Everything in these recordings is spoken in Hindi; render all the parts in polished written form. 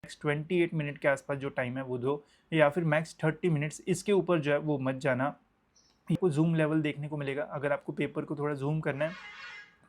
मैक्स 28 मिनट के आसपास जो टाइम है वो दो, या फिर मैक्स 30 मिनट्स, इसके ऊपर जो है वो मत जाना। आपको जूम लेवल देखने को मिलेगा, अगर आपको पेपर को थोड़ा जूम करना है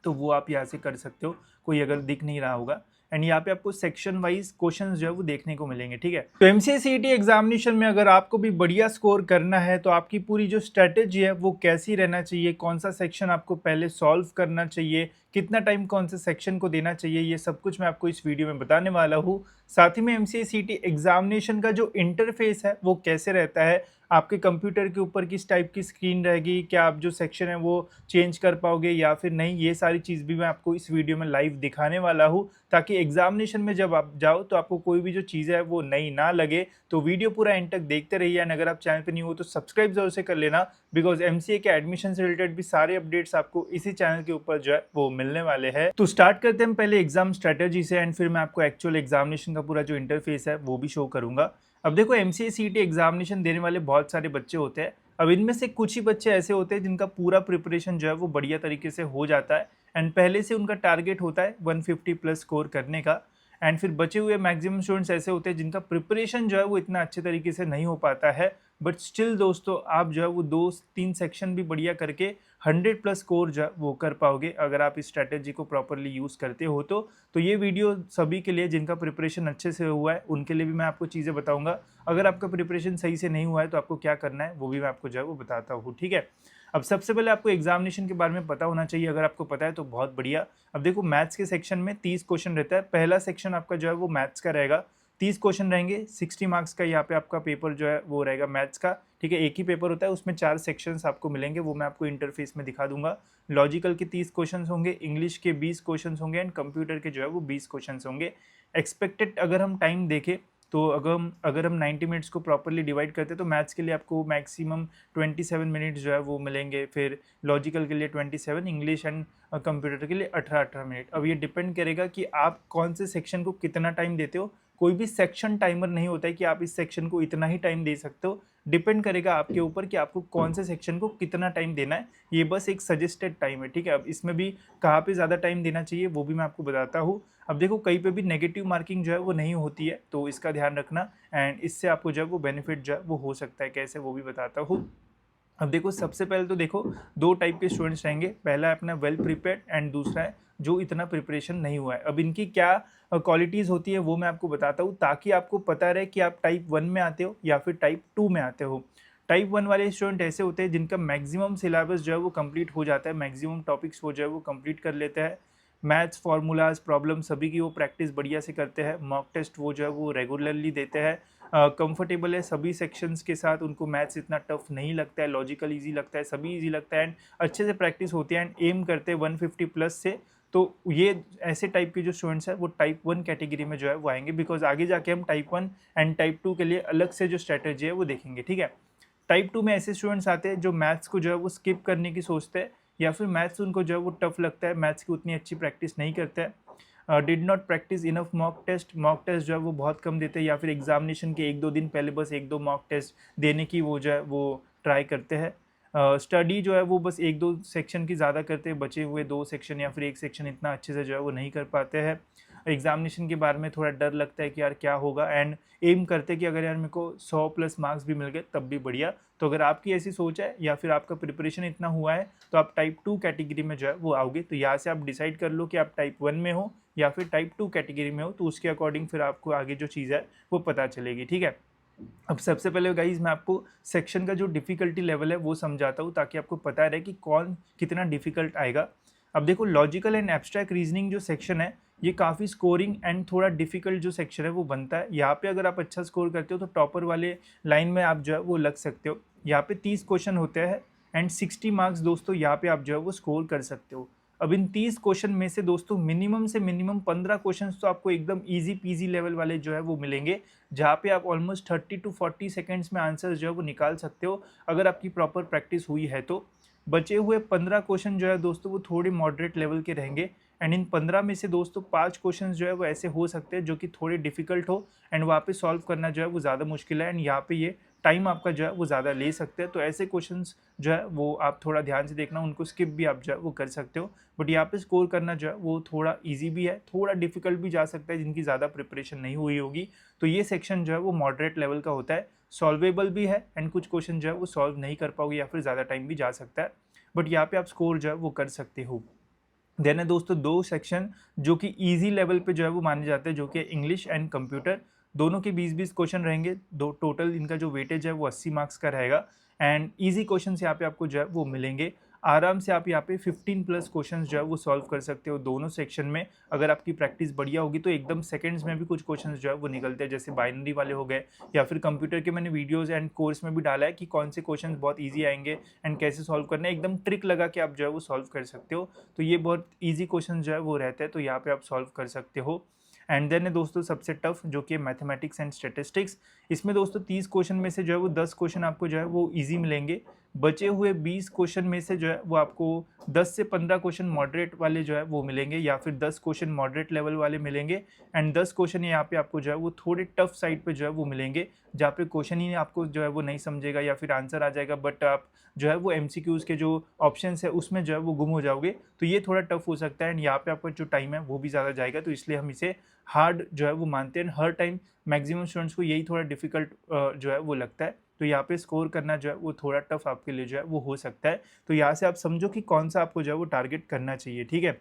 तो वो आप यहाँ से कर सकते हो, कोई अगर दिख नहीं रहा होगा। एंड यहाँ पे आपको सेक्शन वाइज क्वेश्चंस जो है वो देखने को मिलेंगे, ठीक है। तो एमसीए एग्जामिनेशन में अगर आपको भी बढ़िया स्कोर करना है तो आपकी पूरी जो स्ट्रेटेजी है वो कैसी रहना चाहिए, कौन सा सेक्शन आपको पहले सॉल्व करना चाहिए, कितना टाइम कौन से सेक्शन को देना चाहिए, ये सब कुछ मैं आपको इस वीडियो में बताने वाला हूँ। साथ ही में एमसीए एग्जामिनेशन का जो इंटरफेस है वो कैसे रहता है, आपके कंप्यूटर के ऊपर किस टाइप की स्क्रीन रहेगी, क्या आप जो सेक्शन है वो चेंज कर पाओगे या फिर नहीं, ये सारी चीज़ भी मैं आपको इस वीडियो में लाइव दिखाने वाला हूँ, ताकि एग्जामिनेशन में जब आप जाओ तो आपको कोई भी जो चीज़ है वो नई ना लगे। तो वीडियो पूरा एंड तक देखते रहिए, एंड अगर आप चैनल पर नहीं हो तो सब्सक्राइब जरूर से कर लेना, बिकॉज एमसीए के एडमिशन से रिलेटेड भी सारे अपडेट्स आपको इसी चैनल के ऊपर जो है वो मिलने वाले हैं। तो स्टार्ट करते हैं पहले एग्जाम स्ट्रेटेजी से, एंड फिर मैं आपको एक्चुअल एग्जामिनेशन का पूरा जो इंटरफेस है वो भी शो करूंगा। अब देखो, एमसीए एग्जामिनेशन देने वाले बहुत सारे बच्चे होते हैं। अब इनमें से कुछ ही बच्चे ऐसे होते हैं जिनका पूरा प्रिपरेशन जो है वो बढ़िया तरीके से हो जाता है, एंड पहले से उनका टारगेट होता है 150 प्लस स्कोर करने का। एंड फिर बचे हुए मैक्सिमम स्टूडेंट्स ऐसे होते हैं जिनका प्रिपरेशन जो है वो इतना अच्छे तरीके से नहीं हो पाता है, बट स्टिल दोस्तों आप जो है वो 2-3 सेक्शन भी बढ़िया करके 100 प्लस स्कोर जो है वो कर पाओगे, अगर आप इस स्ट्रैटेजी को प्रॉपरली यूज़ करते हो तो ये वीडियो सभी के लिए जिनका प्रिपरेशन अच्छे से हुआ है उनके लिए भी मैं आपको चीज़ें बताऊंगा। अगर आपका प्रिपरेशन सही से नहीं हुआ है तो आपको क्या करना है वो भी मैं आपको जो है वो बताता हूँ, ठीक है। अब सबसे पहले आपको एग्जामिनेशन के बारे में पता होना चाहिए, अगर आपको पता है तो बहुत बढ़िया। अब देखो, मैथ्स के सेक्शन में 30 क्वेश्चन रहता है, पहला सेक्शन आपका जो है वो मैथ्स का रहेगा। 30 क्वेश्चन रहेंगे, 60 मार्क्स का यहाँ पे आपका पेपर जो है वो रहेगा मैथ्स का, ठीक है। एक ही पेपर होता है, उसमें 4 सेक्शंस आपको मिलेंगे, वो मैं आपको इंटरफेस में दिखा दूंगा। लॉजिकल के 30 क्वेश्चन होंगे, इंग्लिश के 20 क्वेश्चन होंगे, एंड कंप्यूटर के जो है वो 20 क्वेश्चन होंगे। एक्सपेक्टेड अगर हम टाइम देखें तो अगर हम 90 मिनट्स को प्रॉपरली डिवाइड करते हैं तो मैथ्स के लिए आपको मैक्सिमम 27 मिनट्स जो है वो मिलेंगे, फिर लॉजिकल के लिए 27, इंग्लिश एंड कंप्यूटर के लिए 18-18 मिनट। अब ये डिपेंड करेगा कि आप कौन से सेक्शन को कितना टाइम देते हो, कोई भी सेक्शन टाइमर नहीं होता है कि आप इस सेक्शन को इतना ही टाइम दे सकते हो, डिपेंड करेगा आपके ऊपर कि आपको कौन से सेक्शन को कितना टाइम देना है। ये बस एक सजेस्टेड टाइम है, ठीक है। अब इसमें भी कहाँ पे ज़्यादा टाइम देना चाहिए वो भी मैं आपको बताता हूँ। अब देखो, कहीं पे भी नेगेटिव मार्किंग जो है वो नहीं होती है, तो इसका ध्यान रखना, एंड इससे आपको जो है वो बेनिफिट जो है वो हो सकता है, कैसे वो भी बताता हूँ। अब देखो, सबसे पहले तो देखो, 2 टाइप के स्टूडेंट्स रहेंगे, पहला है अपना वेल प्रिपेयर्ड एंड दूसरा है जो इतना प्रिपरेशन नहीं हुआ है। अब इनकी क्या क्वालिटीज़ होती है वो मैं आपको बताता हूँ, ताकि आपको पता रहे कि आप टाइप 1 में आते हो या फिर टाइप 2 में आते हो। टाइप 1 वाले स्टूडेंट ऐसे होते हैं जिनका मैक्सिमम सिलेबस जो है वो कंप्लीट हो जाता है, मैक्सिमम टॉपिक्स वो जो है वो कंप्लीट कर लेते हैं। मैथ्स फार्मूलाज प्रॉब्लम सभी की वो प्रैक्टिस बढ़िया से करते हैं, मॉक टेस्ट वो जो है वो रेगुलरली देते हैं, कंफर्टेबल है सभी सेक्शंस के साथ, उनको मैथ्स इतना टफ नहीं लगता है, लॉजिकल इजी लगता है, सभी इजी लगता है, एंड अच्छे से प्रैक्टिस होती है, एंड एम करते हैं 150 प्लस से। तो ये ऐसे टाइप के जो स्टूडेंट्स हैं वो टाइप 1 कैटेगरी में जो है वो आएंगे, बिकॉज आगे जाके हम टाइप 1 एंड टाइप 2 के लिए अलग से जो स्ट्रैटेजी है वो देखेंगे, ठीक है। टाइप 2 में ऐसे स्टूडेंट्स आते हैं जो मैथ्स को जो है वो स्किप करने की सोचते हैं, या फिर मैथ्स उनको जो है वो टफ लगता है, मैथ्स की उतनी अच्छी प्रैक्टिस नहीं करते हैं, did not practice enough mock test जो है वो बहुत कम देते हैं, या फिर एग्जामिनेशन के 1-2 दिन पहले बस 1-2 मॉक टेस्ट देने की वो जो है वो ट्राई करते हैं। स्टडी जो है वो बस 1-2 सेक्शन की ज़्यादा करते हैं, बचे हुए 2 सेक्शन या फिर 1 सेक्शन इतना अच्छे से जो है वो नहीं कर पाते हैं। एग्जामिनेशन के बारे में थोड़ा डर लगता है कि यार क्या होगा, एंड एम करते कि अगर यार मेरे को 100 प्लस मार्क्स भी मिल गए तब भी बढ़िया। तो अगर आपकी ऐसी सोच है या फिर आपका प्रिपरेशन इतना हुआ है तो आप टाइप 2 कैटेगरी में जो है वो आओगे। तो यहाँ से आप डिसाइड कर लो कि आप टाइप 1 में हो या फिर टाइप 2 कैटेगरी में हो, तो उसके अकॉर्डिंग फिर आपको आगे जो चीज़ है वो पता चलेगी, ठीक है। अब सबसे पहले गाइज मैं आपको सेक्शन का जो डिफ़िकल्टी लेवल है वो समझाता हूँ, ताकि आपको पता रहे कि कौन कितना डिफ़िकल्ट आएगा। अब देखो, लॉजिकल एंड एब्स्ट्रैक्ट रीजनिंग जो सेक्शन है ये काफ़ी स्कोरिंग एंड थोड़ा डिफिकल्ट जो सेक्शन है वो बनता है। यहाँ पे अगर आप अच्छा स्कोर करते हो तो टॉपर वाले लाइन में आप जो है वो लग सकते हो। यहाँ पे 30 क्वेश्चन होते हैं एंड 60 मार्क्स दोस्तों यहाँ पे आप जो है वो स्कोर कर सकते हो। अब इन 30 क्वेश्चन में से दोस्तों मिनिमम से मिनिमम 15 क्वेश्चन तो आपको एकदम इजी पीजी लेवल वाले जो है वो मिलेंगे, जहाँ पे आप ऑलमोस्ट 30 to 40 सेकेंड्स में आंसर जो है वो निकाल सकते हो, अगर आपकी प्रॉपर प्रैक्टिस हुई है तो। बचे हुए 15 क्वेश्चन जो है दोस्तों वो थोड़े मॉडरेट लेवल के रहेंगे, एंड इन 15 में से दोस्तों 5 क्वेश्चन जो है वो ऐसे हो सकते हैं जो कि थोड़े डिफिकल्ट हो, एंड वहाँ पे सॉल्व करना जो है वो ज़्यादा मुश्किल है, एंड यहाँ पे ये टाइम आपका जो है वो ज़्यादा ले सकते हैं। तो ऐसे क्वेश्चंस जो है वो आप थोड़ा ध्यान से देखना, उनको स्किप भी आप जो है वो कर सकते हो। बट यहाँ पे स्कोर करना जो है वो थोड़ा ईजी भी है, थोड़ा डिफिकल्ट भी जा सकता है जिनकी ज़्यादा प्रिपरेशन नहीं हुई होगी। तो ये सेक्शन जो है वो मॉडरेट लेवल का होता है, सॉल्वेबल भी है, एंड कुछ क्वेश्चन जो है वो सॉल्व नहीं कर पाओगे या फिर ज़्यादा टाइम भी जा सकता है, बट यहाँ पे आप स्कोर जो है वो कर सकते हो। देन है दोस्तों दो सेक्शन जो कि इजी लेवल पे जो है वो माने जाते हैं, जो कि इंग्लिश एंड कंप्यूटर। दोनों के 20-20 क्वेश्चन रहेंगे, दो टोटल इनका जो वेटेज है वो 80 मार्क्स का रहेगा। एंड इजी क्वेश्चन यहाँ पे आपको जो है वो मिलेंगे। आराम से आप यहाँ पे 15 प्लस क्वेश्चंस जो है वो सॉल्व कर सकते हो दोनों सेक्शन में। अगर आपकी प्रैक्टिस बढ़िया होगी तो एकदम सेकंड्स में भी कुछ क्वेश्चंस जो है वो निकलते हैं, जैसे बाइनरी वाले हो गए, या फिर कंप्यूटर के मैंने वीडियोस एंड कोर्स में भी डाला है कि कौन से क्वेश्चंस बहुत ईजी आएंगे एंड कैसे सॉल्व करना है, एकदम ट्रिक लगा के आप जो है वो सॉल्व कर सकते हो। तो ये बहुत ईजी क्वेश्चन जो है वो रहते हैं, तो यहाँ पे आप सॉल्व कर सकते हो। एंड देन है दोस्तों सबसे टफ जो कि मैथमेटिक्स एंड स्टैटिस्टिक्स। इसमें दोस्तों 30 क्वेश्चन में से जो है वो 10 क्वेश्चन आपको जो है वो इजी मिलेंगे। बचे हुए 20 क्वेश्चन में से जो है वो आपको 10 से 15 क्वेश्चन मॉडरेट वाले जो है वो मिलेंगे, या फिर 10 क्वेश्चन मॉडरेट लेवल वाले मिलेंगे, एंड 10 क्वेश्चन यहाँ पे आपको जो है वो थोड़े टफ साइड पे जो है वो मिलेंगे, जहाँ पे क्वेश्चन ही आपको जो है वो नहीं समझेगा या फिर आंसर आ जाएगा, बट आप जो है वो एमसीक्यूज के जो ऑप्शंस है उसमें जो है वो गुम हो जाओगे। तो ये थोड़ा टफ हो सकता है, एंड यहाँ पे आपका जो टाइम है वो भी ज़्यादा जाएगा, तो इसलिए हम इसे हार्ड जो है वो मानते हैं। हर टाइम मैक्सिमम स्टूडेंट्स को यही थोड़ा डिफिकल्ट जो है वो लगता है, तो यहाँ पे स्कोर करना जो है वो थोड़ा टफ आपके लिए जो है वो हो सकता है। तो यहाँ से आप समझो कि कौन सा आपको जो है वो टारगेट करना चाहिए, ठीक है।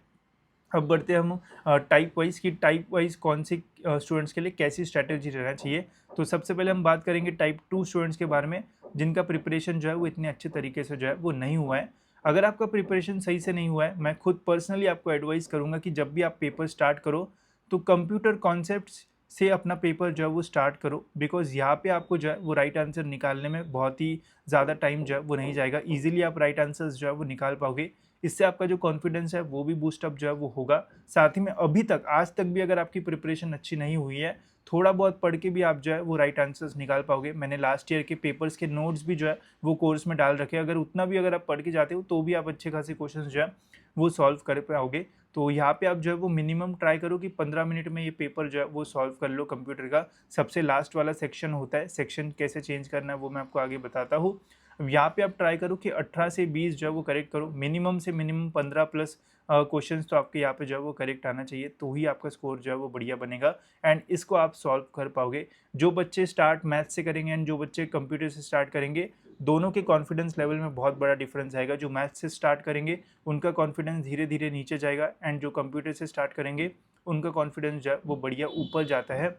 अब बढ़ते हैं हम टाइप वाइज की टाइप वाइज कौन से स्टूडेंट्स के लिए कैसी स्ट्रैटेजी रहना चाहिए। तो सबसे पहले हम बात करेंगे टाइप 2 स्टूडेंट्स के बारे में, जिनका प्रिपरेशन जो है वो इतने अच्छे तरीके से जो है वो नहीं हुआ है। अगर आपका प्रिपरेशन सही से नहीं हुआ है, मैं खुद पर्सनली आपको एडवाइस करूंगा कि जब भी आप पेपर स्टार्ट करो तो कंप्यूटर कॉन्सेप्ट्स से अपना पेपर जो है वो स्टार्ट करो, बिकॉज यहाँ पे आपको जो है वो राइट आंसर निकालने में बहुत ही ज़्यादा टाइम जो है वो नहीं जाएगा, ईजिली आप राइट आंसर्स जो है वो निकाल पाओगे। इससे आपका जो कॉन्फिडेंस है वो भी बूस्टअप जो है वो होगा। साथ ही में अभी तक आज तक भी अगर आपकी प्रिपरेशन अच्छी नहीं हुई है, थोड़ा बहुत पढ़ के भी आप जो है वो राइट आंसर्स निकाल पाओगे। मैंने लास्ट ईयर के पेपर्स के नोट्स भी जो है वो कोर्स में डाल रखे हैं, अगर उतना भी अगर आप पढ़ के जाते हो तो भी आप अच्छे खासे क्वेश्चन जो है वो सॉल्व कर पाओगे। तो यहाँ पे आप जो है वो मिनिमम ट्राई करो कि 15 मिनट में ये पेपर जो है वो सॉल्व कर लो कंप्यूटर का। सबसे लास्ट वाला सेक्शन होता है, सेक्शन कैसे चेंज करना है वो मैं आपको आगे बताता हूँ। अब यहाँ पे आप ट्राई करो कि 18 से 20 जो है वो करेक्ट करो, मिनिमम से मिनिमम 15 प्लस क्वेश्चंस तो आपके यहाँ पे जो है वो करेक्ट आना चाहिए, तो ही आपका स्कोर जो है वो बढ़िया बनेगा एंड इसको आप सॉल्व कर पाओगे। जो बच्चे स्टार्ट मैथ से करेंगे एंड जो बच्चे कंप्यूटर से स्टार्ट करेंगे, दोनों के कॉन्फिडेंस लेवल में बहुत बड़ा डिफरेंस आएगा। जो मैथ से स्टार्ट करेंगे उनका कॉन्फिडेंस धीरे धीरे नीचे जाएगा, एंड जो कंप्यूटर से स्टार्ट करेंगे उनका कॉन्फिडेंस जो है वो बढ़िया ऊपर जाता है।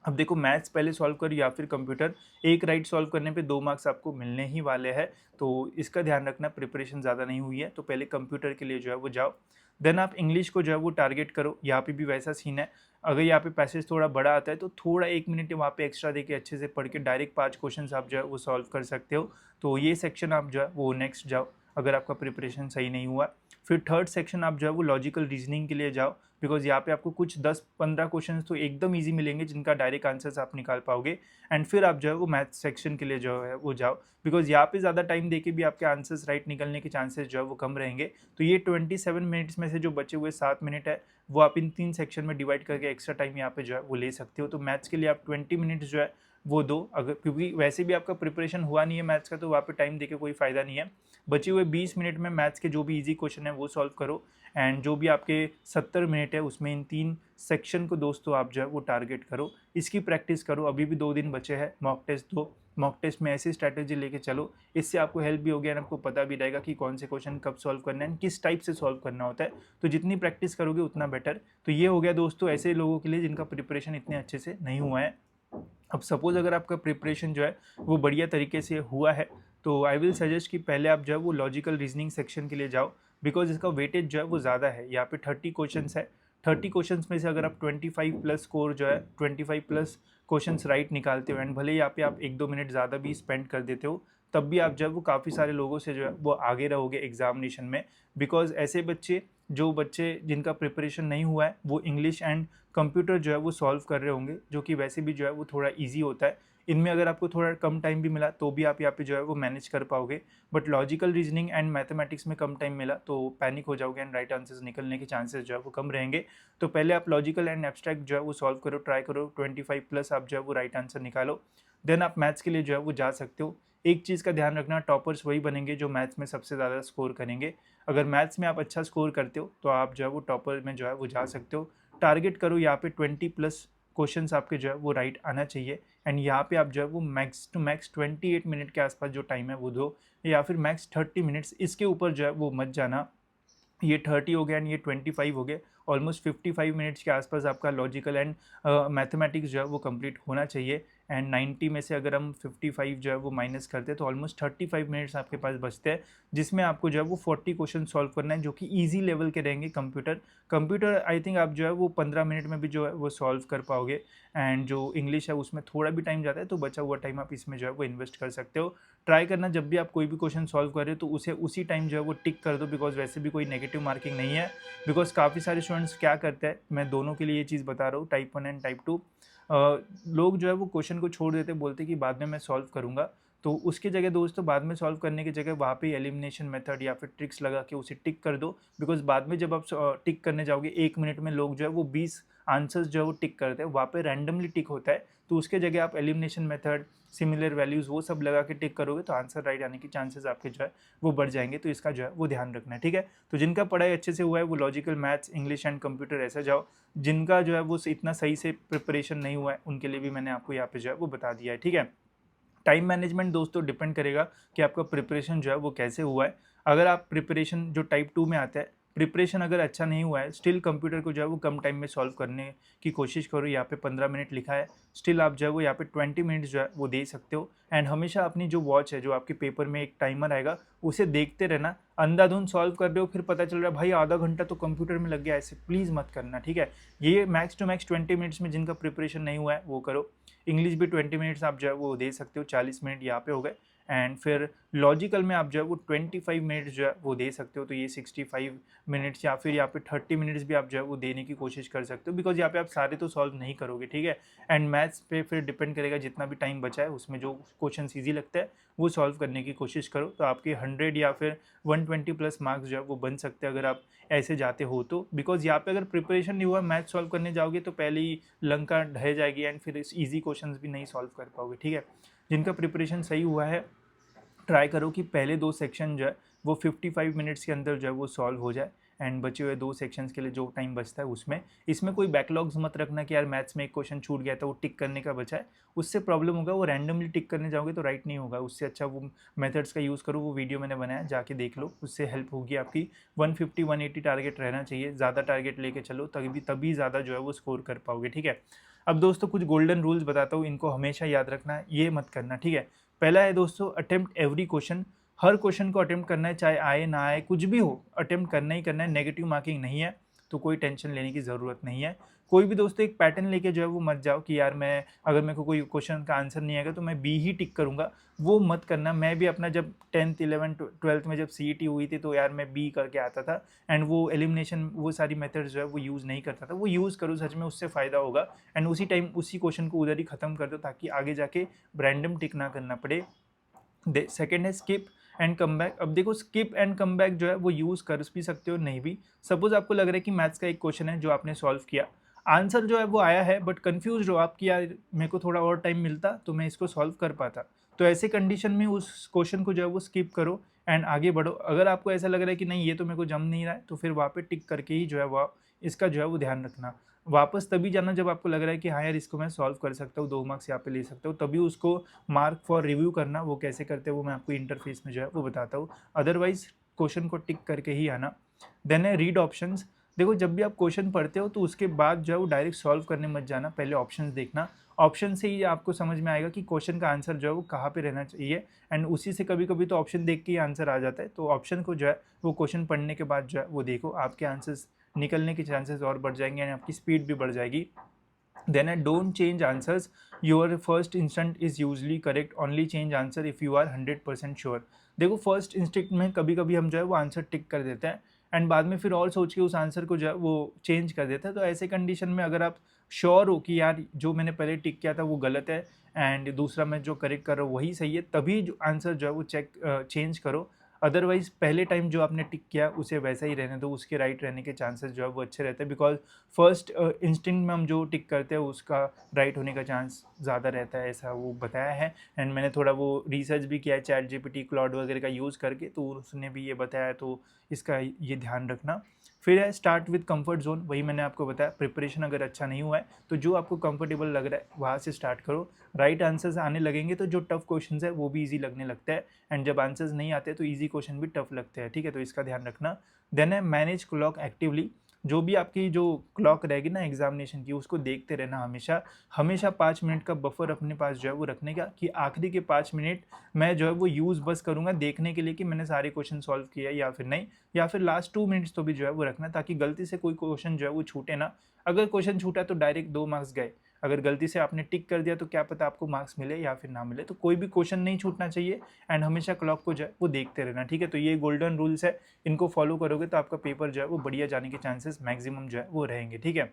अब देखो मैथ्स पहले सॉल्व कर या फिर कंप्यूटर, एक राइट सॉल्व करने पे 2 मार्क्स आपको मिलने ही वाले हैं, तो इसका ध्यान रखना। प्रिपरेशन ज़्यादा नहीं हुई है तो पहले कंप्यूटर के लिए जो है वो जाओ, देन आप इंग्लिश को जो है वो टारगेट करो। यहाँ पे भी वैसा सीन है, अगर यहाँ पे पैसेज थोड़ा बड़ा आता है तो थोड़ा 1 मिनट वहाँ पे एक्स्ट्रा देके अच्छे से पढ़ के डायरेक्ट 5 क्वेश्चन आप जो है वो सॉल्व कर सकते हो। तो ये सेक्शन आप जो है वो नेक्स्ट जाओ अगर आपका प्रिपरेशन सही नहीं हुआ। फिर थर्ड सेक्शन आप जो है वो लॉजिकल रीजनिंग के लिए जाओ, बिकॉज यहाँ पे आपको कुछ 10-15 क्वेश्चन तो एकदम ईजी मिलेंगे जिनका डायरेक्ट आंसर्स आप निकाल पाओगे। एंड फिर आप जो है वो मैथ सेक्शन के लिए जो है वो जाओ, बिकॉज यहाँ पे ज़्यादा टाइम देके भी आपके आंसर्स राइट निकलने के चांसेस जो है वो कम रहेंगे। तो ये 27 मिनट्स में से जो बचे हुए 7 मिनट है वो आप इन 3 सेक्शन में डिवाइड करके एक्स्ट्रा टाइम यहाँ पे जो है वो ले सकते हो। तो मैथ्स के लिए आप 20 मिनट्स जो है वो दो, अगर क्योंकि वैसे भी आपका प्रिपरेशन हुआ नहीं है मैथ्स का तो वहाँ पे टाइम देके कोई फ़ायदा नहीं है। बचे हुए 20 मिनट में मैथ्स के जो भी इजी क्वेश्चन है वो सॉल्व करो, एंड जो भी आपके 70 मिनट है उसमें इन 3 सेक्शन को दोस्तों आप जो है वो टारगेट करो। इसकी प्रैक्टिस करो, अभी भी 2 दिन बचे हैं, मॉक टेस्ट दो, मॉक टेस्ट में ऐसी स्ट्रैटेजी लेके चलो, इससे आपको हेल्प भी होगी एंड आपको पता भी रहेगा कि कौन से क्वेश्चन कब सॉल्व करना है, किस टाइप से सॉल्व करना होता है। तो जितनी प्रैक्टिस करोगे उतना बेटर। तो ये हो गया दोस्तों ऐसे लोगों के लिए जिनका प्रिपरेशन इतने अच्छे से नहीं हुआ है। अब सपोज़ अगर आपका प्रिपरेशन जो है वो बढ़िया तरीके से हुआ है, तो आई विल सजेस्ट कि पहले आप जो है वो लॉजिकल रीजनिंग सेक्शन के लिए जाओ, बिकॉज इसका वेटेज जो है वो ज़्यादा है। यहाँ पे 30 क्वेश्चंस है, 30 क्वेश्चंस में से अगर आप 25 प्लस स्कोर जो है 25 प्लस क्वेश्चंस राइट निकालते हो, एंड भले यहाँ पे आप 1-2 मिनट ज़्यादा भी स्पेंड कर देते हो, तब भी आप जो है वो काफ़ी सारे लोगों से जो है वो आगे रहोगे एग्जामिनेशन में। बिकॉज ऐसे बच्चे जिनका प्रिपरेशन नहीं हुआ है वो इंग्लिश एंड कंप्यूटर जो है वो सॉल्व कर रहे होंगे, जो कि वैसे भी जो है वो थोड़ा ईजी होता है। इनमें अगर आपको थोड़ा कम टाइम भी मिला तो भी आप यहाँ पे जो है वो मैनेज कर पाओगे, but logical reasoning and mathematics में कम टाइम मिला तो पैनिक हो जाओगे एंड राइट आंसर्स निकलने के चांसेस जो है वो कम रहेंगे। तो पहले आप लॉजिकल एंड एब्स्ट्रैक्ट जो है वो सॉल्व करो, ट्राई करो, 25 प्लस आप जो है वो राइट आंसर निकालो, देन आप मैथ्स के लिए जो है वो जा सकते हो। एक चीज़ का ध्यान रखना, टॉपर्स वही बनेंगे जो मैथ्स में सबसे ज़्यादा स्कोर करेंगे। अगर मैथ्स में आप अच्छा स्कोर करते हो तो आप जो है वो टॉपर में जो है वो जा सकते हो। टारगेट करो यहाँ पे 20 प्लस क्वेश्चंस आपके जो है वो राइट आना चाहिए, एंड यहाँ पे आप जो है वो मैक्स टू मैक्स 28 मिनट के आसपास जो टाइम है वो दो, या फिर मैक्स 30 मिनट्स, इसके ऊपर जो है वो मत जाना। ये 30 हो गया एंड ये 25 हो गए, ऑलमोस्ट 55 मिनट्स के आसपास आपका लॉजिकल एंड मैथमेटिक्स जो है वो कंप्लीट होना चाहिए। एंड 90 में से अगर हम 55 जो है वो माइनस करते हैं तो ऑलमोस्ट 35 मिनट्स आपके पास बचते हैं, जिसमें आपको जो है वो 40 क्वेश्चन सॉल्व करना है, जो कि ईजी लेवल के रहेंगे। कंप्यूटर आई थिंक आप जो है वो 15 मिनट में भी जो है वो सॉल्व कर पाओगे, एंड जो इंग्लिश है उसमें थोड़ा भी टाइम जाता है, तो बचा हुआ टाइम आप इसमें जो है वो इन्वेस्ट कर सकते हो। ट्राई करना जब भी आप कोई भी क्वेश्चन सॉल्व कर रहे हो तो उसे उसी टाइम जो है वो टिक कर दो, बिकॉज वैसे भी कोई नेगेटिव मार्किंग नहीं है। बिकॉज काफ़ी सारे स्टूडेंट्स क्या करते हैं, मैं दोनों के लिए ये चीज़ बता रहा हूँ, टाइप 1 एंड टाइप 2, लोग जो है वो क्वेश्चन को छोड़ देते, बोलते कि बाद में मैं सॉल्व करूँगा। तो उसके जगह दोस्तों, बाद में सॉल्व करने की जगह वहाँ पे एलिमिनेशन मेथड या फिर ट्रिक्स लगा के उसे टिक कर दो, बिकॉज बाद में जब आप टिक करने जाओगे 1 मिनट में लोग जो है वो 20 आंसर्स जो है वो टिक करते हैं, वहाँ पे रैंडमली टिक होता है। तो उसके जगह आप एलिमिनेशन मेथड, सिमिलर वैल्यूज़ वो सब लगा के टिक करोगे तो आंसर राइट आने के चांसेस आपके जो है वो बढ़ जाएंगे। तो इसका जो है वो ध्यान रखना है, ठीक है। तो जिनका पढ़ाई अच्छे से हुआ है वो logical, maths, English and computer ऐसा जाओ। जिनका जो है वो इतना सही से प्रिपरेशन नहीं हुआ है उनके लिए भी मैंने आपको यहाँ पे जो है वो बता दिया है, ठीक है। टाइम मैनेजमेंट दोस्तों डिपेंड करेगा कि आपका प्रिपरेशन जो है वो कैसे हुआ है। अगर आप प्रिपरेशन जो टाइप 2 में आता है, प्रिपरेशन अगर अच्छा नहीं हुआ है, स्टिल कंप्यूटर को जो है वो कम टाइम में सॉल्व करने की कोशिश करो। यहाँ पे 15 मिनट लिखा है, स्टिल आप जो है वो यहाँ पे 20 मिनट्स जो है वो दे सकते हो। एंड हमेशा अपनी जो वॉच है, जो आपके पेपर में एक टाइमर आएगा, उसे देखते रहना। अंधाधुंध सॉल्व कर रहे हो फिर पता चल रहा है भाई आधा घंटा तो कंप्यूटर में लग गया, ऐसे प्लीज़ मत करना, ठीक है। ये मैक्स टू मैक्स 20 मिनट्स में जिनका प्रिपरेशन नहीं हुआ है वो करो। इंग्लिश भी 20 मिनट्स आप जो है वो दे सकते हो, 40 मिनट यहाँ पे हो गए। एंड फिर लॉजिकल में आप जो है वो 25 मिनट्स जो है वो दे सकते हो, तो ये 65 मिनट्स या फिर यहाँ पे 30 मिनट्स भी आप जो है वो देने की कोशिश कर सकते हो, बिकॉज यहाँ पे आप सारे तो सॉल्व नहीं करोगे, ठीक है। एंड मैथ्स पे फिर डिपेंड करेगा, जितना भी टाइम बचा है उसमें जो क्वेश्चन ईजी लगता है वो सॉल्व करने की कोशिश करो, तो आपके 100 या फिर 120 प्लस मार्क्स जो है वो बन सकते हैं अगर आप ऐसे जाते हो तो। बिकॉज यहाँ पे अगर प्रिपरेशन नहीं हुआ, मैथ सॉल्व करने जाओगे तो पहले ही लंका ढह जाएगी एंड फिर ईजी क्वेश्चंस भी नहीं सॉल्व कर पाओगे, ठीक है। जिनका प्रिपरेशन सही हुआ है, ट्राई करो कि पहले 2 सेक्शन जो है वो 55 मिनट्स के अंदर जो है वो सॉल्व हो जाए, एंड बचे हुए 2 सेक्शंस के लिए जो टाइम बचता है उसमें, इसमें कोई बैकलॉग्स मत रखना कि यार मैथ्स में एक क्वेश्चन छूट गया था वो टिक करने का बचा है, उससे प्रॉब्लम होगा। वो रैंडमली टिक करने जाओगे तो राइट नहीं होगा। उससे अच्छा वो मेथड्स का यूज़ करो, वो वीडियो मैंने बनाया, जाके देख लो, उससे हेल्प होगी आपकी। 150 180 टारगेट रहना चाहिए, ज़्यादा टारगेट लेके चलो, तभी ज़्यादा जो है वो स्कोर कर पाओगे, ठीक है। अब दोस्तों कुछ गोल्डन रूल्स बताता हूँ, इनको हमेशा याद रखना है, ये मत करना, ठीक है। पहला है दोस्तों, अटेम्प्ट एवरी क्वेश्चन। हर क्वेश्चन को अटेम्प्ट करना है, चाहे आए ना आए, कुछ भी हो, अटेम्प्ट करना ही करना है। नेगेटिव मार्किंग नहीं है तो कोई टेंशन लेने की ज़रूरत नहीं है। कोई भी दोस्तों एक पैटर्न लेके जो है वो मत जाओ कि यार मैं, अगर मेरे को कोई क्वेश्चन का आंसर नहीं आएगा तो मैं बी ही टिक करूंगा, वो मत करना। मैं भी अपना जब 10th 11th 12th में जब CET हुई थी तो यार मैं बी करके आता था, एंड वो एलिमिनेशन वो सारी मेथड्स जो है वो यूज़ नहीं करता था। वो यूज़ करो, सच में उससे फ़ायदा होगा, एंड उसी टाइम उसी क्वेश्चन को उधर ही ख़त्म कर दो ताकि आगे जाके रैंडम टिक ना करना पड़े। सेकेंड है स्किप एंड कम बैक। अब देखो स्किप एंड कम बैक जो है वो यूज़ कर भी सकते हो, नहीं भी। सपोज आपको लग रहा है कि मैथ्स का एक क्वेश्चन है जो आपने सॉल्व किया, आंसर जो है वो आया है, बट कंफ्यूज हो आप कि यार मेरे को थोड़ा और टाइम मिलता तो मैं इसको सॉल्व कर पाता, तो ऐसे कंडीशन में उस क्वेश्चन को जो है वो स्किप करो एंड आगे बढ़ो। अगर आपको ऐसा लग रहा है कि नहीं ये तो मेरे को जम नहीं रहा है, तो फिर वहाँ पे टिक करके ही जो है वो इसका जो है वो ध्यान रखना। वापस तभी जाना जब आपको लग रहा है कि हाँ यार इसको मैं सॉल्व कर सकता हूँ, 2 मार्क्स यहाँ पे ले सकता हूँ, तभी उसको मार्क फॉर रिव्यू करना। वो कैसे करते हैं वो मैं आपको इंटरफेस में जो है वो बताता हूँ, अदरवाइज क्वेश्चन को टिक करके ही आना। देन है रीड ऑप्शंस। देखो जब भी आप क्वेश्चन पढ़ते हो तो उसके बाद जो है वो डायरेक्ट सॉल्व करने मत जाना, पहले ऑप्शंस देखना। ऑप्शन से ही आपको समझ में आएगा कि क्वेश्चन का आंसर जो है वो कहाँ पे रहना चाहिए, एंड उसी से कभी कभी तो ऑप्शन देख के ही आंसर आ जाता है। तो ऑप्शन को जो है वो क्वेश्चन पढ़ने के बाद जो है वो देखो, आपके आंसर्स निकलने के चांसेस और बढ़ जाएंगे एंड आपकी स्पीड भी बढ़ जाएगी। देन है don't change answers, your first instinct is usually correct, only change answer if you are 100% sure. देखो फर्स्ट इंस्टेंट में कभी कभी हम जो है वो आंसर टिक कर देते हैं, एंड बाद में फिर और सोच के उस आंसर को जो है वो चेंज कर देता है। तो ऐसे कंडीशन में अगर आप श्योर हो कि यार जो मैंने पहले टिक किया था वो गलत है एंड दूसरा मैं जो करेक्ट कर रहा हूँ वही सही है, तभी जो आंसर जो है वो चेंज करो। अदरवाइज पहले टाइम जो आपने टिक किया उसे वैसा ही रहने दो, उसके राइट रहने के चांसेस जो है वो अच्छे रहते हैं। बिकॉज फर्स्ट इंस्टिंक्ट में हम जो टिक करते हैं उसका राइट होने का चांस ज़्यादा रहता है, ऐसा वो बताया है। एंड मैंने थोड़ा वो रिसर्च भी किया है चैट जीपीटी क्लाउड वगैरह का यूज़ करके, तो उसने भी ये बताया, तो इसका ये ध्यान रखना। फिर है स्टार्ट विद कंफर्ट जोन, वही मैंने आपको बताया। प्रिपरेशन अगर अच्छा नहीं हुआ है तो जो आपको कंफर्टेबल लग रहा है वहाँ से स्टार्ट करो। राइट आंसर्स आने लगेंगे तो जो टफ क्वेश्चन है वो भी ईजी लगने लगता है, एंड जब आंसर्स नहीं आते तो ईजी क्वेश्चन भी टफ लगते हैं, ठीक है। तो इसका ध्यान रखना। देन है मैनेज क्लॉक एक्टिवली, जो भी आपकी जो क्लॉक रहेगी ना एग्जामिनेशन की उसको देखते रहना हमेशा। हमेशा 5 मिनट का बफर अपने पास जो है वो रखने का, कि आखिरी के 5 मिनट मैं जो है वो यूज़ बस करूँगा देखने के लिए कि मैंने सारे क्वेश्चन सॉल्व किया या फिर नहीं, या फिर लास्ट 2 मिनट्स तो भी जो है वो रखना, ताकि गलती से कोई क्वेश्चन जो है वो छूटे ना। अगर क्वेश्चन छूटा तो डायरेक्ट 2 मार्क्स गए, अगर गलती से आपने टिक कर दिया तो क्या पता आपको मार्क्स मिले या फिर ना मिले। तो कोई भी क्वेश्चन नहीं छूटना चाहिए एंड हमेशा क्लॉक को जो है वो देखते रहना, ठीक है। तो ये गोल्डन रूल्स है, इनको फॉलो करोगे तो आपका पेपर जो है वो बढ़िया जाने के चांसेस मैक्सिमम जो है वो रहेंगे, ठीक है।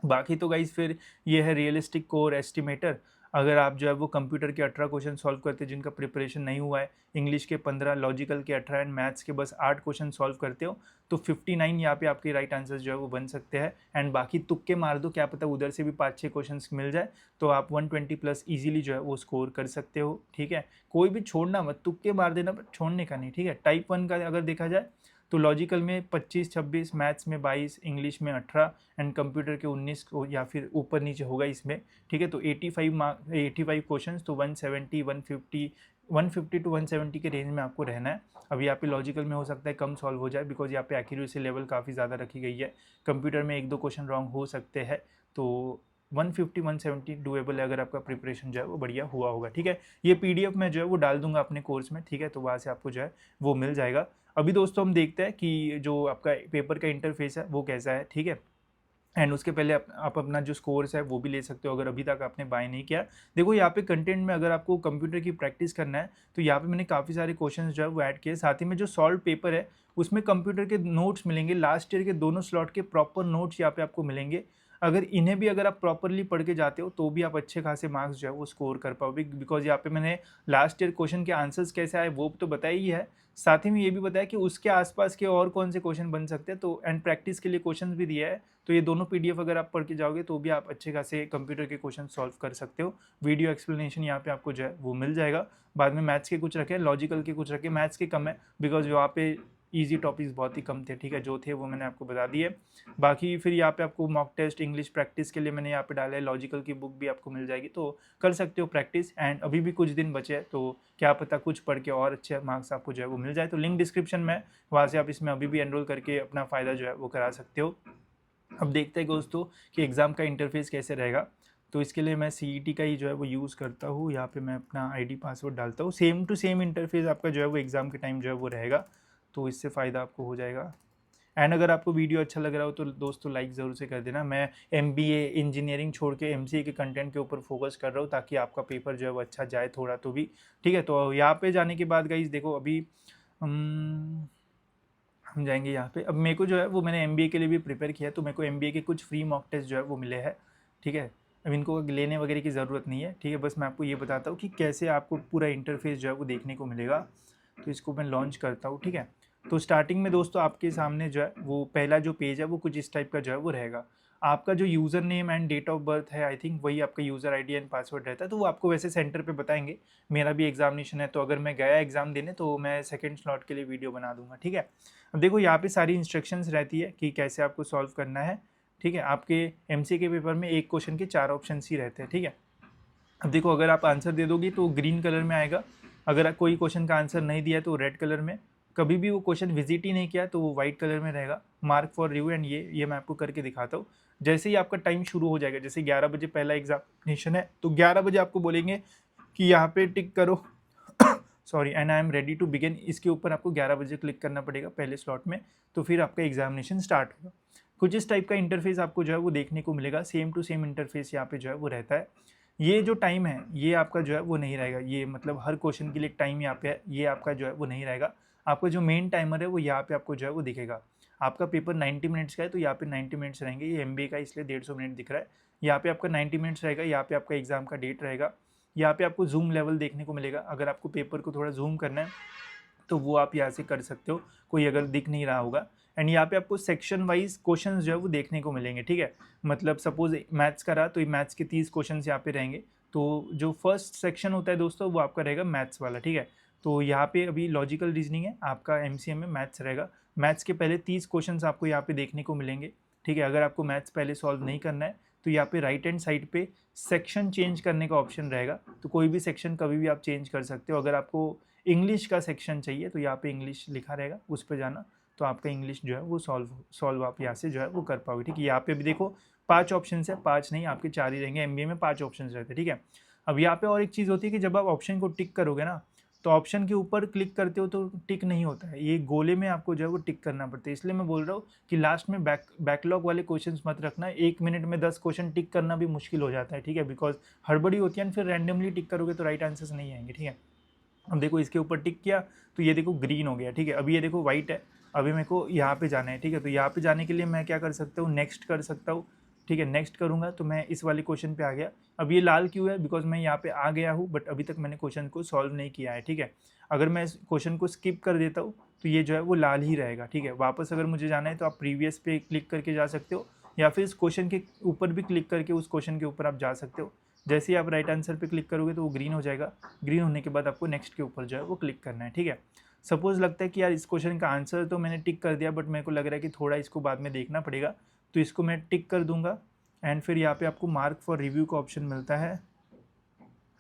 बाकी तो गाइज फिर ये है रियलिस्टिक कोर एस्टिमेटर। अगर आप जो है वो कंप्यूटर के 18 क्वेश्चन सॉल्व करते हैं जिनका प्रिपरेशन नहीं हुआ है, इंग्लिश के 15, लॉजिकल के 18 एंड मैथ्स के बस 8 क्वेश्चन सॉल्व करते हो, तो 59 यहाँ पे आपके राइट आंसर जो है वो बन सकते हैं। एंड बाकी तुक्के मार दो, क्या पता उधर से भी 5-6 क्वेश्चन मिल जाए, तो आप 120+ ईजिली जो है वो स्कोर कर सकते हो, ठीक है। कोई भी छोड़ना मत, तुक्के मार देना पर छोड़ने का नहीं, ठीक है। टाइप 1 का अगर देखा जाए तो लॉजिकल में 25-26, मैथ्स में 22, इंग्लिश में 18 एंड कंप्यूटर के 19 को या फिर ऊपर नीचे होगा इसमें, ठीक है। तो 85 क्वेश्चन, तो 170, 150 टू 170 के रेंज में आपको रहना है। अब यहाँ पे लॉजिकल में हो सकता है कम सॉल्व हो जाए, बिकॉज यहाँ पे एक्यूरेसी लेवल काफ़ी ज़्यादा रखी गई है। कंप्यूटर में 1-2 क्वेश्चन रॉन्ग हो सकते हैं, तो 150-170 डूएबल है अगर आपका प्रिपरेशन जो है वो बढ़िया हुआ होगा, ठीक है। ये पीडीएफ में जो है वो डाल दूंगा अपने कोर्स में, ठीक है, तो वहाँ से आपको जो है वो मिल जाएगा। अभी दोस्तों हम देखते हैं कि जो आपका पेपर का इंटरफेस है वो कैसा है, ठीक है। एंड उसके पहले आप अपना जो स्कोर्स है वो भी ले सकते हो अगर अभी तक आपने बाय नहीं किया। देखो यहाँ पे कंटेंट में अगर आपको कंप्यूटर की प्रैक्टिस करना है तो यहाँ पे मैंने काफ़ी सारे क्वेश्चंस जो है वो ऐड किए, साथ ही में जो सॉल्व पेपर है उसमें कंप्यूटर के नोट्स मिलेंगे, लास्ट ईयर के दोनों स्लॉट के प्रॉपर नोट्स यहाँ पे आपको मिलेंगे। अगर इन्हें भी अगर आप प्रॉपरली पढ़ के जाते हो तो भी आप अच्छे खासे मार्क्स जो है वो स्कोर कर पाओगे, बिकॉज यहाँ पे मैंने लास्ट ईयर क्वेश्चन के आंसर्स कैसे आए वो तो बताया ही है, साथ ही में ये भी बताया कि उसके आसपास के और कौन से क्वेश्चन बन सकते हैं, तो एंड प्रैक्टिस के लिए क्वेश्चन भी दिया है। तो ये दोनों पीडीएफ अगर आप पढ़ के जाओगे तो भी आप अच्छे खासे कंप्यूटर के क्वेश्चन सॉल्व कर सकते हो। वीडियो एक्सप्लेनेशन यहाँ पे आपको जो है वो मिल जाएगा। बाद में मैथ्स के कुछ रखे, लॉजिकल के कुछ रखे, मैथ्स के कम है बिकॉज वहाँ पे ईजी टॉपिक्स बहुत ही कम थे, ठीक है, जो थे वो मैंने आपको बता दिए। बाकी फिर यहाँ पे आपको मॉक टेस्ट इंग्लिश प्रैक्टिस के लिए मैंने यहाँ पे डाला है, लॉजिकल की बुक भी आपको मिल जाएगी, तो कर सकते हो प्रैक्टिस। एंड अभी भी कुछ दिन बचे हैं तो क्या पता कुछ पढ़ के और अच्छे मार्क्स आपको जो है वो मिल जाए, तो लिंक डिस्क्रिप्शन में, वहाँ से आप इसमें अभी भी एनरोल करके अपना फ़ायदा जो है वो करा सकते हो। अब देखते हैं दोस्तों कि एग्ज़ाम का इंटरफेस कैसे रहेगा। तो इसके लिए मैं सीईटी का ही जो है वो यूज़ करता हूँ। यहाँ पे मैं अपना आईडी पासवर्ड डालता हूँ, सेम टू सेम इंटरफेस आपका जो है वो एग्ज़ाम के टाइम जो है वो रहेगा, तो इससे फ़ायदा आपको हो जाएगा। एंड अगर आपको वीडियो अच्छा लग रहा हो तो दोस्तों लाइक ज़रूर से कर देना। मैं एमबीए इंजीनियरिंग छोड़ के एमसीए के कंटेंट के ऊपर फोकस कर रहा हूँ ताकि आपका पेपर जो है वो अच्छा जाए थोड़ा तो भी, ठीक है। तो यहाँ पे जाने के बाद गाइस देखो अभी हम जाएंगे यहाँ पे। अब मेरे को जो है वो मैंने एमबीए के लिए भी प्रिपेयर किया है, तो मेरे को एमबीए के कुछ फ्री मॉक टेस्ट जो है वो मिले हैं, ठीक है। अब इनको लेने वगैरह की ज़रूरत नहीं है, ठीक है, बस मैं आपको ये बताता हूँ कि कैसे आपको पूरा इंटरफेस जो है वो देखने को मिलेगा। तो इसको मैं लॉन्च करता हूँ, ठीक है। तो स्टार्टिंग में दोस्तों आपके सामने जो है वो पहला जो पेज है वो कुछ इस टाइप का जो है वो रहेगा। आपका जो user name and date of birth है, आई थिंक वही आपका यूज़र आईडी एंड पासवर्ड रहता है, तो वो आपको वैसे सेंटर पे बताएंगे। मेरा भी एग्जामिनेशन है तो अगर मैं गया एग्ज़ाम देने तो मैं सेकंड स्लॉट के लिए वीडियो बना दूंगा, ठीक है। अब देखो यहाँ पे सारी इंस्ट्रक्शंस रहती है कि कैसे आपको सॉल्व करना है, ठीक है। आपके एमसीए के पेपर में एक क्वेश्चन के 4 ऑप्शन ही रहते हैं, ठीक है। अब देखो अगर आप आंसर दे दोगे तो ग्रीन कलर में आएगा, अगर कोई क्वेश्चन का आंसर नहीं दिया तो रेड कलर में, कभी भी वो क्वेश्चन विजिट ही नहीं किया तो वो वाइट कलर में रहेगा, मार्क फॉर रिव्यू। एंड ये मैं आपको करके दिखाता हूँ। जैसे ही आपका टाइम शुरू हो जाएगा, जैसे 11 बजे पहला एग्जामिनेशन है तो 11 बजे आपको बोलेंगे कि यहाँ पे टिक करो sorry and I am ready to begin, इसके ऊपर आपको 11 बजे क्लिक करना पड़ेगा पहले स्लॉट में, तो फिर आपका एग्जामिनेशन स्टार्ट होगा। कुछ इस टाइप का इंटरफेस आपको जो है वो देखने को मिलेगा, सेम टू सेम इंटरफेस यहाँ पे जो है वो रहता है। ये जो टाइम है ये आपका जो है वो नहीं रहेगा, ये मतलब हर क्वेश्चन के लिए टाइम यहाँ पे है, ये आपका जो है वो नहीं रहेगा। आपका जो मेन टाइमर है वो यहाँ पे आपको जो है वो दिखेगा। आपका पेपर 90 मिनट्स का है तो यहाँ पे 90 मिनट्स रहेंगे, ये एमबीए का इसलिए 150 मिनट दिख रहा है। यहाँ पे आपका 90 मिनट्स रहेगा, यहाँ पे आपका एग्जाम का डेट रहेगा, यहाँ पे आपको जूम लेवल देखने को मिलेगा। अगर आपको पेपर को थोड़ा जूम करना है तो वो आप यहाँ से कर सकते हो, कोई अगर दिख नहीं रहा होगा। एंड यहाँ पे आपको सेक्शन वाइज क्वेश्चंस जो है वो देखने को मिलेंगे, ठीक है। मतलब सपोज मैथ्स का रहा तो मैथ्स के 30 क्वेश्चंस यहाँ पे रहेंगे। तो जो फर्स्ट सेक्शन होता है दोस्तों वो आपका रहेगा मैथ्स वाला, ठीक है। तो यहाँ पे अभी लॉजिकल रीजनिंग है, आपका एमसीएम में मैथ्स रहेगा। मैथ्स के पहले 30 क्वेश्चंस आपको यहाँ पे देखने को मिलेंगे, ठीक है। अगर आपको मैथ्स पहले सॉल्व नहीं करना है तो यहाँ पे राइट हैंड साइड पे सेक्शन चेंज करने का ऑप्शन रहेगा, तो कोई भी सेक्शन कभी भी आप चेंज कर सकते हो। अगर आपको इंग्लिश का सेक्शन चाहिए तो यहाँ पे इंग्लिश लिखा रहेगा, उस पर जाना, तो आपका इंग्लिश जो है वो सॉल्व आप यहाँ से जो है वो कर पाओगे, ठीक है। यहाँ पे भी देखो 5 ऑप्शन है, 5 नहीं आपके 4 ही रहेंगे, एमबीए में 5 ऑप्शन रहते हैं, ठीक है। अब यहाँ पे और एक चीज़ होती है कि जब आप ऑप्शन को टिक करोगे ना तो ऑप्शन के ऊपर क्लिक करते हो तो टिक नहीं होता है, ये गोले में आपको जो है वो टिक करना पड़ता है। इसलिए मैं बोल रहा हूँ कि लास्ट में बैकलॉग वाले क्वेश्चंस मत रखना, 1 मिनट में 10 क्वेश्चन टिक करना भी मुश्किल हो जाता है, ठीक है, बिकॉज हड़बड़ी होती है, फिर रैंडमली टिक करोगे तो राइट आंसर्स नहीं आएंगे, ठीक है। अब देखो इसके ऊपर टिक किया तो ये देखो ग्रीन हो गया, ठीक है। अभी ये देखो वाइट है, अभी मेरे को यहाँ पे जाना है, ठीक है। तो यहाँ पे जाने के लिए मैं क्या कर सकता हूँ, नेक्स्ट कर सकता हूँ, ठीक है। नेक्स्ट करूँगा तो मैं इस वाले क्वेश्चन पे आ गया। अब ये लाल क्यों है, बिकॉज मैं यहाँ पे आ गया हूँ बट अभी तक मैंने क्वेश्चन को सॉल्व नहीं किया है, ठीक है। अगर मैं इस क्वेश्चन को स्किप कर देता हूँ तो ये जो है वो लाल ही रहेगा, ठीक है। वापस अगर मुझे जाना है तो आप प्रीवियस पे क्लिक करके जा सकते हो, या फिर इस क्वेश्चन के ऊपर भी क्लिक करके उस क्वेश्चन के ऊपर आप जा सकते हो। जैसे ही आप राइट आंसर पे क्लिक करोगे तो वो ग्रीन हो जाएगा, ग्रीन होने के बाद आपको नेक्स्ट के ऊपर जो है वो क्लिक करना है, ठीक है। सपोज लगता है कि यार इस क्वेश्चन का आंसर तो मैंने टिक कर दिया बट मेरे को लग रहा है कि थोड़ा इसको बाद में देखना पड़ेगा, तो इसको मैं टिक कर दूंगा। एंड फिर यहाँ पे आपको मार्क फॉर रिव्यू का ऑप्शन मिलता है,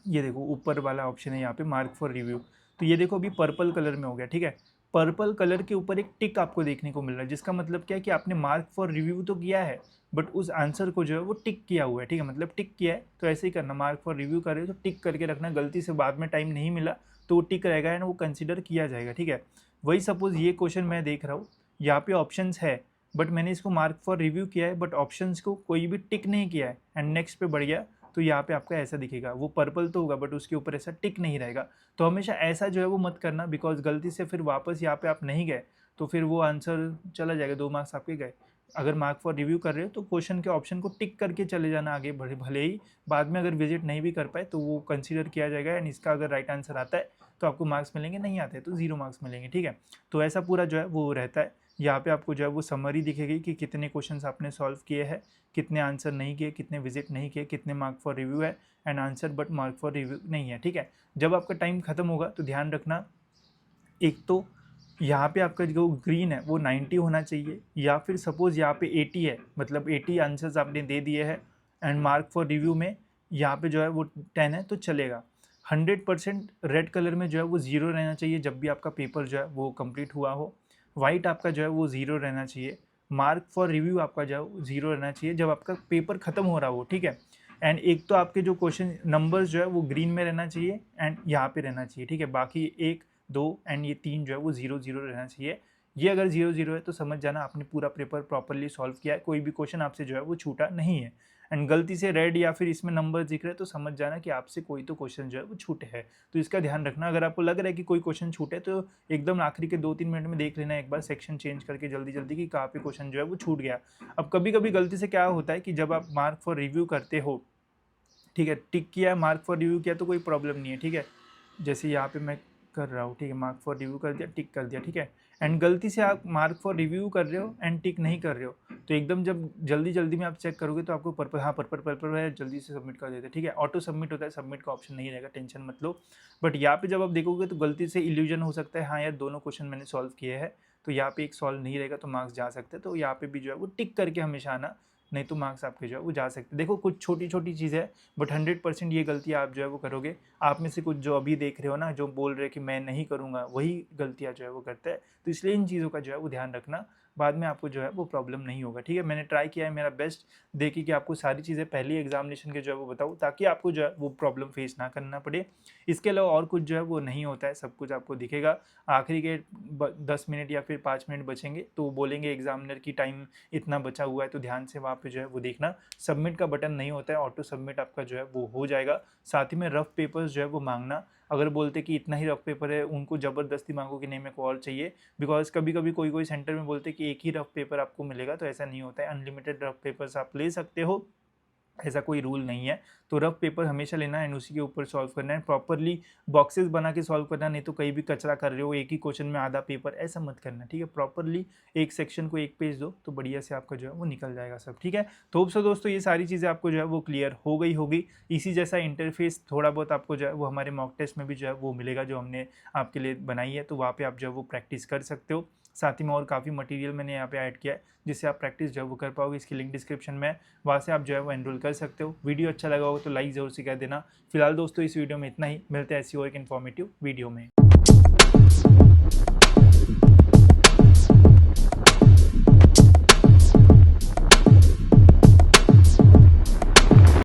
ये देखो ऊपर वाला ऑप्शन है यहाँ पे मार्क फॉर रिव्यू। तो ये देखो अभी पर्पल कलर में हो गया, ठीक है। पर्पल कलर के ऊपर एक टिक आपको देखने को मिल रहा है, जिसका मतलब क्या है कि आपने मार्क फॉर रिव्यू तो किया है बट उस आंसर को जो है वो टिक किया हुआ है, ठीक है। मतलब टिक किया है तो ऐसे ही करना, मार्क फॉर रिव्यू कर रहे हो तो टिक करके रखना, गलती से बाद में टाइम नहीं मिला तो वो टिक रहेगा एंड वो कंसिडर किया जाएगा, ठीक है। वही सपोज ये क्वेश्चन मैं देख रहा हूँ, यहाँ पे ऑप्शन है बट मैंने इसको मार्क फॉर रिव्यू किया है बट ऑप्शन को कोई भी टिक नहीं किया है एंड नेक्स्ट पे बढ़ गया, तो यहाँ पे आपका ऐसा दिखेगा, वो पर्पल तो होगा बट उसके ऊपर ऐसा टिक नहीं रहेगा। तो हमेशा ऐसा जो है वो मत करना, बिकॉज गलती से फिर वापस यहाँ पे आप नहीं गए तो फिर वो आंसर चला जाएगा, 2 मार्क्स आपके गए। अगर मार्क फॉर रिव्यू कर रहे हो तो क्वेश्चन के ऑप्शन को टिक करके चले जाना आगे, भले भले ही बाद में अगर विजिट नहीं भी कर पाए तो वो कंसिडर किया जाएगा एंड इसका अगर राइट आंसर आता है तो आपको मार्क्स मिलेंगे, नहीं आते तो 0 मार्क्स मिलेंगे, ठीक है। तो ऐसा पूरा जो है वो रहता है। यहाँ पे आपको जो है वो समरी दिखेगी कि कितने क्वेश्चंस आपने सॉल्व किए हैं, कितने आंसर नहीं किए, कितने विजिट नहीं किए, कितने मार्क फॉर रिव्यू है and answer but mark for review नहीं है, ठीक है। जब आपका टाइम खत्म होगा तो ध्यान रखना, एक तो यहाँ पे आपका जो ग्रीन है वो 90 होना चाहिए, या फिर सपोज यहाँ पे 80 है, मतलब 80 आंसर्स आपने दे दिए हैं एंड मार्क फॉर रिव्यू में यहाँ पे जो है वो 10 है तो चलेगा। 100% रेड कलर में जो है वो 0 रहना चाहिए जब भी आपका पेपर जो है वो कंप्लीट हुआ हो। वाइट आपका जो है वो 0 रहना चाहिए। मार्क फॉर रिव्यू आपका जो है वो 0 रहना चाहिए जब आपका पेपर खत्म हो रहा हो, ठीक है। एंड एक तो आपके जो क्वेश्चन नंबर्स जो है वो ग्रीन में रहना चाहिए एंड यहाँ पे रहना चाहिए, ठीक है। बाकी 1 2 एंड ये 3 जो है वो 0 0 रहना चाहिए। ये अगर 0 0 है तो समझ जाना आपने पूरा पेपर प्रॉपरली सॉल्व किया है, कोई भी क्वेश्चन आपसे जो है वो छूटा नहीं है। एंड गलती से रेड या फिर इसमें नंबर दिख रहे हैं तो समझ जाना कि आपसे कोई तो क्वेश्चन जो है वो छूटे है, तो इसका ध्यान रखना। अगर आपको लग रहा है कि कोई क्वेश्चन छूटे तो एकदम आखिरी के 2-3 मिनट में देख लेना एक बार सेक्शन चेंज करके जल्दी जल्दी कि कहाँ पे क्वेश्चन जो है वो छूट गया। अब कभी कभी गलती से क्या होता है कि जब आप मार्क फॉर रिव्यू करते हो, ठीक है, टिक किया मार्क फॉर रिव्यू किया तो कोई प्रॉब्लम नहीं है, ठीक है। जैसे यहाँ पे मैं कर रहा हूँ, ठीक है, मार्क फॉर रिव्यू कर दिया, टिक कर दिया, ठीक है। एंड गलती से आप मार्क फॉर रिव्यू कर रहे हो एंड टिक नहीं कर रहे हो तो एकदम जब जल्दी जल्दी में आप चेक करोगे तो आपको पर्पल, हाँ पर्पल पर्पल है, जल्दी से सबमिट कर देते, ठीक है। ऑटो सबमिट होता है, सबमिट का ऑप्शन नहीं रहेगा, टेंशन मत लो। बट यहाँ पे जब आप देखोगे तो गलती से इल्यूजन हो सकता है, हाँ यार दोनों क्वेश्चन मैंने सॉल्व किए हैं, तो यहाँ पे एक सॉल्व नहीं रहेगा तो मार्क्स जा सकते हैं। तो यहाँ पे भी जो है वो टिक करके हमेशा आना, नहीं तो मार्क्स आपके जो है वो जा सकते हैं। देखो कुछ छोटी छोटी चीज़ है बट 100% ये गलती आप जो है वो करोगे। आप में से कुछ जो अभी देख रहे हो ना, जो बोल रहे हैं कि मैं नहीं करूँगा, वही गलतियाँ जो है वो करते हैं। तो इसलिए इन चीज़ों का जो है वो ध्यान रखना, बाद में आपको जो है वो प्रॉब्लम नहीं होगा, ठीक है। मैंने ट्राई किया है मेरा बेस्ट, देखिए कि आपको सारी चीज़ें पहली एग्जामिनेशन के जो है वो बताऊँ ताकि आपको जो है वो प्रॉब्लम फेस ना करना पड़े। इसके अलावा और कुछ जो है वो नहीं होता है, सब कुछ आपको दिखेगा। आखिरी के 10 मिनट या फिर 5 मिनट बचेंगे तो बोलेंगे एग्जामिनर की टाइम इतना बचा हुआ है, तो ध्यान से वहाँ पे जो है वो देखना। सबमिट का बटन नहीं होता है, ऑटो सबमिट आपका जो है वो हो जाएगा। साथ ही में रफ पेपर्स जो है वो मांगना, अगर बोलते कि इतना ही रफ पेपर है, उनको ज़बरदस्ती मांगो कि नहीं मेरे को और चाहिए, बिकॉज कभी कभी कोई कोई सेंटर में बोलते कि एक ही रफ पेपर आपको मिलेगा, तो ऐसा नहीं होता है, अनलिमिटेड रफ पेपर्स आप ले सकते हो, ऐसा कोई रूल नहीं है। तो रफ पेपर हमेशा लेना है एंड उसी के ऊपर सॉल्व करना है, प्रॉपरली बॉक्सेस बना के सॉल्व करना, नहीं तो कहीं भी कचरा कर रहे हो एक ही क्वेश्चन में आधा पेपर, ऐसा मत करना, ठीक है। प्रॉपरली एक सेक्शन को एक पेज दो तो बढ़िया से आपका जो है वो निकल जाएगा सब, ठीक है। तो होप सो दोस्तों ये सारी चीज़ें आपको जो है वो क्लियर हो गई होगी। इसी जैसा इंटरफेस थोड़ा बहुत आपको जो है वो हमारे मॉक टेस्ट में भी जो है वो मिलेगा, जो हमने आपके लिए बनाई है, तो वहाँ पे आप जो है वो प्रैक्टिस कर सकते हो। साथ ही में और काफ़ी मटेरियल मैंने यहाँ पे ऐड किया है, जिससे आप प्रैक्टिस जो है वो कर पाओगे। इसकी लिंक डिस्क्रिप्शन में है, वहाँ से आप जो है वो एनरोल कर सकते हो। वीडियो अच्छा लगा होगा तो लाइक ज़रूर से कर देना। फिलहाल दोस्तों इस वीडियो में इतना ही, मिलते हैं ऐसी और एक इन्फॉर्मेटिव वीडियो में।